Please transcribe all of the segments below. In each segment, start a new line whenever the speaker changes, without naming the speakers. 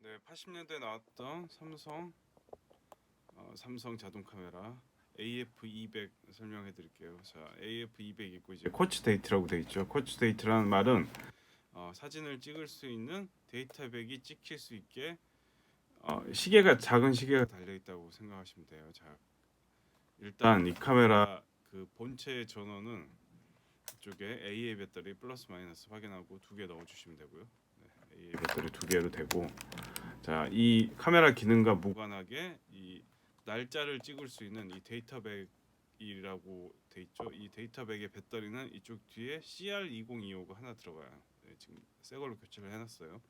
네, 80년대 나왔던 삼성 자동 카메라 AF200 설명해 드릴게요. 자, AF200 있고 이제 쿼츠 데이트라고 돼 있죠. 쿼츠 데이트라는 말은 사진을 찍을 수 있는 데이터백이 찍힐 수 있게 시계가 작은 시계가 달려 있다고 생각하시면 돼요. 자, 일단 이 카메라 그 본체 전원은 이쪽에 AA 배터리 플러스 마이너스 확인하고 두 개 넣어 주시면 되고요. 네, AA 배터리 두 개로 되고, 자, 이 카메라 기능과 무관하게 이 날짜를 찍을 수 있는 이 데이터백이라고 돼 있죠. 이 데이터백의 배터리는 이쪽 뒤에 CR202호가 하나 들어가요. 네, 지금 새 걸로 교체를 해놨어요.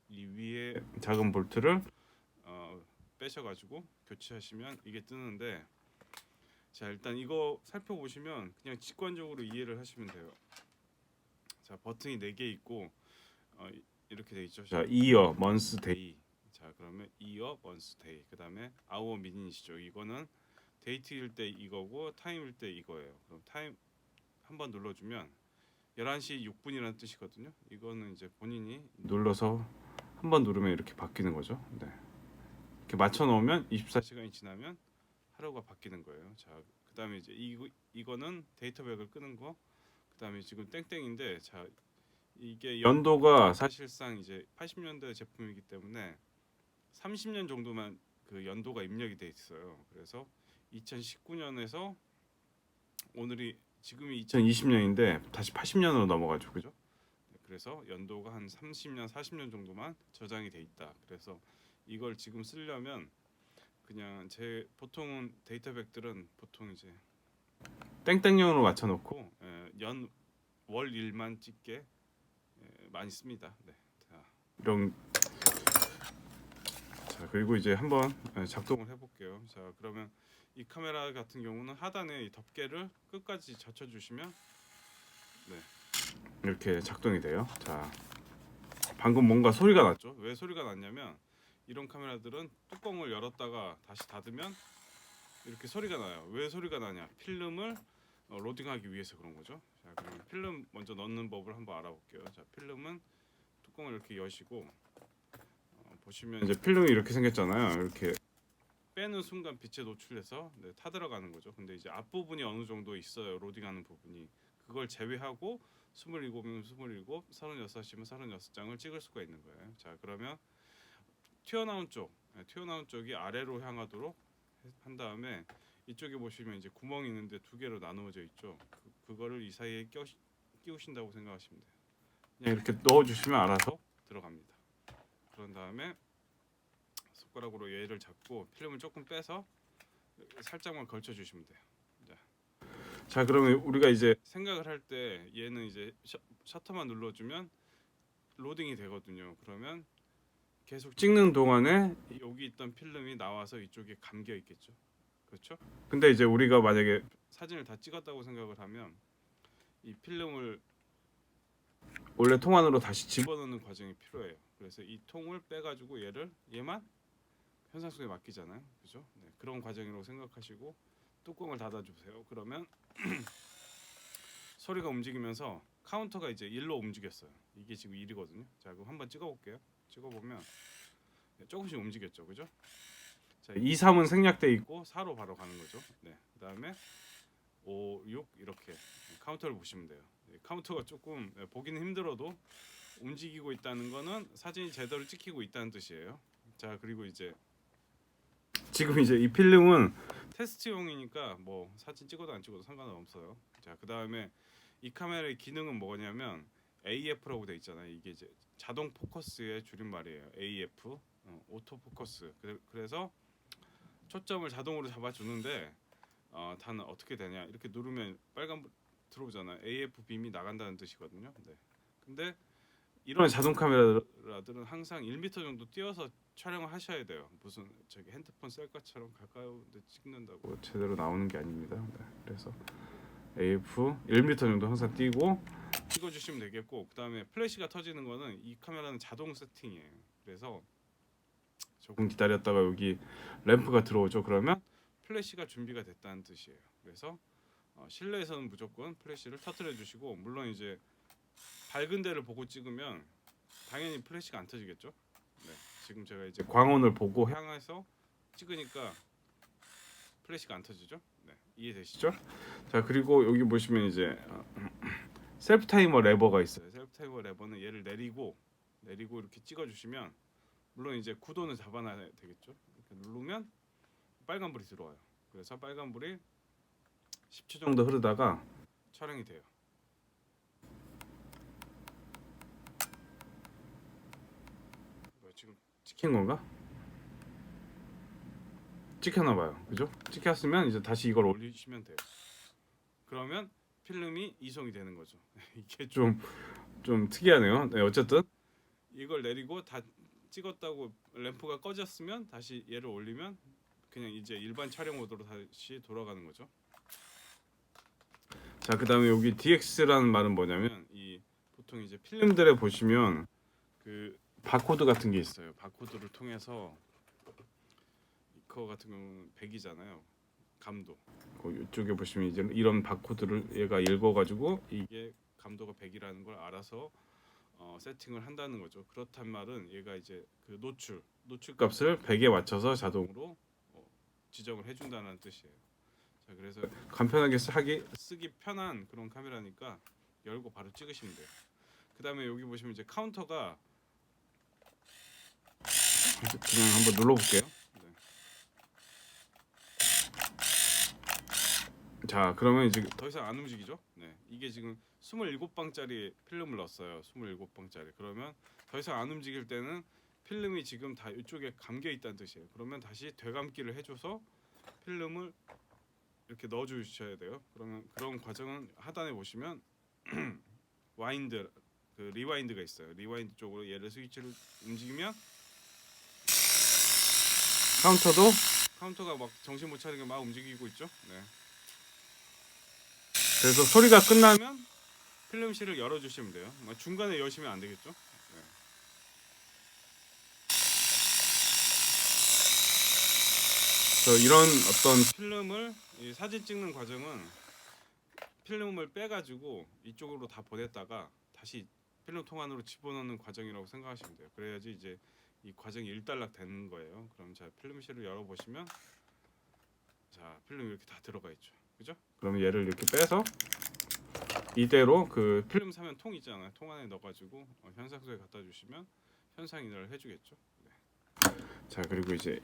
이 위에 작은 볼트를 빼셔가지고 교체하시면 이게 뜨는데, 자, 일단 이거 살펴보시면 그냥 직관적으로 이해를 하시면 돼요. 자, 버튼이 4개 있고 이렇게 돼 있죠. 자, 이어, 먼스, 데이. 자, 그러면 이어, 먼스, 데이. 그다음에 아워, 미닛이죠. 이거는 데이트일 때 이거고 타임일 때 이거예요. 그럼 타임 한번 눌러주면 11시 6분이라는 뜻이거든요. 이거는 이제 본인이 눌러서 한번 누르면 이렇게 바뀌는 거죠. 네. 이렇게 맞춰 놓으면 24시간이 지나면 하루가 바뀌는 거예요. 자, 그다음에 이제 이거는 데이터백을 끄는 거. 그다음에 지금 땡땡인데, 자, 이게 연도가 사실상 이제 80년대 제품이기 때문에 30년 정도만 그 연도가 입력이 돼 있어요. 그래서 2019년에서 오늘이 지금이 2020년인데 다시 80년으로 넘어가죠, 그죠? 네, 그래서 연도가 한 30년, 40년 정도만 저장이 돼 있다. 그래서 이걸 지금 쓰려면 그냥 제 보통은 데이터백들은 보통 이제 땡땡년으로 맞춰놓고 월 일만 찍게 많이 씁니다. 네. 자, 이런. 자, 그리고 이제 한번 작동을 해볼게요. 자, 그러면 이 카메라 같은 경우는 하단에 이 덮개를 끝까지 젖혀주시면 네, 이렇게 작동이 돼요. 자, 방금 뭔가 소리가 났죠? 왜 소리가 났냐면 이런 카메라들은 뚜껑을 열었다가 다시 닫으면 이렇게 소리가 나요. 왜 소리가 나냐? 필름을 로딩하기 위해서 그런 거죠. 자, 그럼 필름 먼저 넣는 법을 한번 알아볼게요. 자, 필름은 뚜껑을 이렇게 여시고 보시면 이제 필름이 이렇게 생겼잖아요. 이렇게 빼는 순간 빛에 노출해서 타들어가는 거죠. 근데 이제 앞부분이 어느 정도 있어요. 로딩하는 부분이. 그걸 제외하고 27이면 27, 36이면 36장을 찍을 수가 있는 거예요. 자, 그러면 튀어나온 쪽이 아래로 향하도록 한 다음에 이쪽에 보시면 이제 구멍이 있는데 두 개로 나누어져 있죠. 그거를 이 사이에 끼우신다고 생각하시면 돼요. 그냥 이렇게 넣어주시면 알아서 들어갑니다. 그런 다음에 손가락으로 얘를 잡고 필름을 조금 빼서 살짝만 걸쳐 주시면 돼요. 자, 그러면 우리가 이제 생각을 할 때 얘는 이제 셔터만 눌러주면 로딩이 되거든요. 그러면 계속 찍는 동안에 여기 있던 필름이 나와서 이쪽에 감겨 있겠죠. 그렇죠? 근데 이제 우리가 만약에 사진을 다 찍었다고 생각을 하면 이 필름을 원래 통 안으로 다시 집어넣는 과정이 필요해요. 그래서 이 통을 빼가지고 얘만 현상 속에 맡기잖아요. 그죠? 네, 그런 과정이라고 생각하시고 뚜껑을 닫아주세요. 그러면 소리가 움직이면서 카운터가 이제 1로 움직였어요. 이게 지금 1이거든요. 자, 그럼 한번 찍어볼게요. 찍어보면 조금씩 움직였죠, 그죠? 자, 2, 3은 생략돼 있고 4로 바로 가는 거죠. 네, 그다음에 5, 6 이렇게 카운터를 보시면 돼요. 카운터가 조금 보기는 힘들어도 움직이고 있다는 거는 사진이 제대로 찍히고 있다는 뜻이에요. 자, 그리고 이제 지금 이제 이 필름은 테스트용이니까 뭐 사진 찍어도 안 찍어도 상관은 없어요. 자, 그다음에 이 카메라의 기능은 뭐냐면 AF라고 돼 있잖아요. 이게 이제 자동 포커스의 줄임말이에요. AF, 오토 포커스. 그래서 초점을 자동으로 잡아주는데 단 어떻게 되냐? 이렇게 누르면 빨간 불 들어오잖아요. AF 빔이 나간다는 뜻이거든요. 네. 근데 이런 자동 카메라들은 항상 1m 정도 띄어서 촬영을 하셔야 돼요. 무슨 저기 핸드폰 셀카처럼 가까운데 찍는다고 제대로 나오는 게 아닙니다. 네. 그래서 AF 1m 정도 항상 띄고 찍어주시면 되겠고, 그 다음에 플래시가 터지는 거는 이 카메라는 자동 세팅이에요. 그래서 조금 기다렸다가 여기 램프가 들어오죠. 그러면 플래시가 준비가 됐다는 뜻이에요. 그래서 실내에서는 무조건 플래시를 터뜨려 주시고, 물론 이제 밝은 데를 보고 찍으면 당연히 플래시가 안 터지겠죠. 네, 지금 제가 이제 광원을 보고 향해서 찍으니까 플래시가 안 터지죠? 네, 이해되시죠? 자, 그리고 여기 보시면 이제 셀프 타이머 레버가 있어요. 셀프 타이머 레버는 얘를 내리고 이렇게 찍어주시면, 물론 이제 구도는 잡아놔야 되겠죠. 이렇게 누르면 빨간불이 들어와요. 그래서 빨간불이 10초 정도 흐르다가 촬영이 돼요. 지금 찍힌 건가? 찍혔나봐요. 그죠? 찍혔으면 이제 다시 이걸 올리시면 돼요. 그러면 필름이 이송이 되는 거죠. 이게 좀 특이하네요. 네, 어쨌든 이걸 내리고 다 찍었다고 램프가 꺼졌으면 다시 얘를 올리면 그냥 이제 일반 촬영 모드로 다시 돌아가는 거죠. 자, 그다음에 여기 DX라는 말은 뭐냐면, 이 보통 이제 필름들에 보시면 그 바코드 같은 게 있어요. 바코드를 통해서 이거 같은 경우는 100이잖아요. 감도. 이쪽에 보시면 이제 이런 바코드를 얘가 읽어가지고 이게 감도가 100이라는 걸 알아서 세팅을 한다는 거죠. 그렇단 말은 얘가 이제 그 노출 값을 100에 맞춰서 자동으로 지정을 해준다는 뜻이에요. 자, 그래서 간편하게 쓰기 편한 그런 카메라니까 열고 바로 찍으시면 돼요. 그 다음에 여기 보시면 이제 카운터가, 그냥 한번 눌러볼게요. 네. 자, 그러면 이제 더 이상 안 움직이죠. 네, 이게 지금 27방짜리 필름을 넣었어요. 27방짜리. 그러면 더 이상 안 움직일 때는 필름이 지금 다 이쪽에 감겨 있다는 뜻이에요. 그러면 다시 되감기를 해줘서 필름을 이렇게 넣어 주셔야 돼요. 그러면 그런 과정은 하단에 보시면 와인드, 그 리와인드가 있어요. 리와인드 쪽으로 얘를 스위치를 움직이면 카운터가 막 정신 못 차리게 막 움직이고 있죠. 네. 그래서 소리가 끝나면 필름실을 열어주시면 돼요. 중간에 여시면 안 되겠죠. 네. 그래서 이런 어떤 필름을, 이 사진 찍는 과정은 필름을 빼가지고 이쪽으로 다 보냈다가 다시 필름 통 안으로 집어넣는 과정이라고 생각하시면 돼요. 그래야지 이제 이 과정이 일단락 되는 거예요. 그럼 자, 필름실을 열어보시면, 자, 필름이 이렇게 다 들어가 있죠. 그죠? 그러면 얘를 이렇게 빼서 이대로 그 필름 사면 통 있잖아요. 통 안에 넣어가지고 현상소에 갖다 주시면 현상인을 해주겠죠. 네. 자, 그리고 이제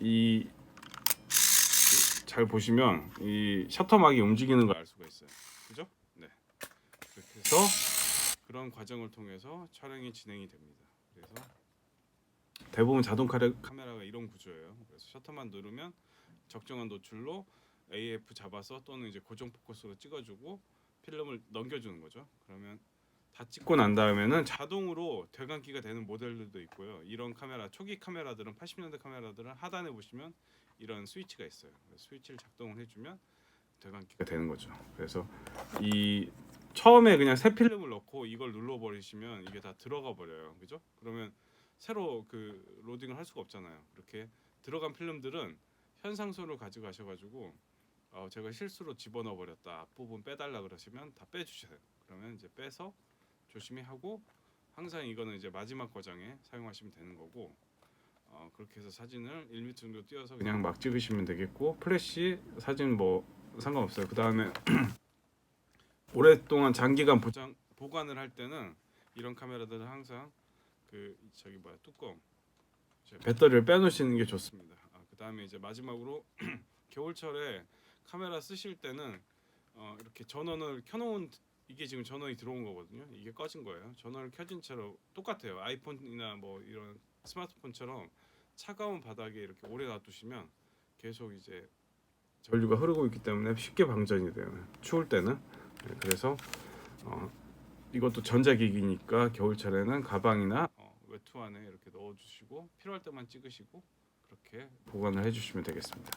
잘 보시면 이 셔터막이 움직이는 걸 알 수가 있어요. 그죠? 네. 그렇게 해서 그런 과정을 통해서 촬영이 진행이 됩니다. 그래서 대부분 자동 카메라가 이런 구조예요. 그래서 셔터만 누르면 적정한 노출로 AF 잡아서 또는 이제 고정 포커스로 찍어주고 필름을 넘겨주는 거죠. 그러면 다 찍고 난 다음에는 자동으로 되감기가 되는 모델들도 있고요. 이런 카메라, 초기 카메라들은, 80년대 카메라들은 하단에 보시면 이런 스위치가 있어요. 스위치를 작동을 해주면 되감기가 되는 거죠. 그래서 이 처음에 그냥 새 필름을 넣고 이걸 눌러버리시면 이게 다 들어가 버려요. 그죠? 그러면 새로 그 로딩을 할 수가 없잖아요. 그렇게 들어간 필름들은 현상소를 가져가셔가지고 제가 실수로 집어넣어 버렸다, 앞부분 빼달라 그러시면 다 빼주셔요. 그러면 이제 빼서 조심히 하고, 항상 이거는 이제 마지막 과정에 사용하시면 되는 거고, 그렇게 해서 사진을 1m 정도 띄어서 그냥 막 찍으시면 되겠고, 플래시 사진 뭐 상관없어요. 그 다음에 오랫동안 장기간 보관을 할 때는 이런 카메라들은 항상 그 뚜껑, 배터리를 빼놓으시는 게 좋습니다. 그 다음에 이제 마지막으로 겨울철에 카메라 쓰실 때는 이렇게 전원을 켜놓은, 이게 지금 전원이 들어온 거거든요. 이게 꺼진 거예요. 전원을 켜진 채로, 똑같아요. 아이폰이나 뭐 이런 스마트폰처럼 차가운 바닥에 이렇게 오래 놔두시면 계속 이제 전류가 흐르고 있기 때문에 쉽게 방전이 돼요. 추울 때는. 그래서 이것도 전자기기니까 겨울철에는 가방이나 외투 안에 이렇게 넣어주시고 필요할 때만 찍으시고 그렇게 보관을 해주시면 되겠습니다.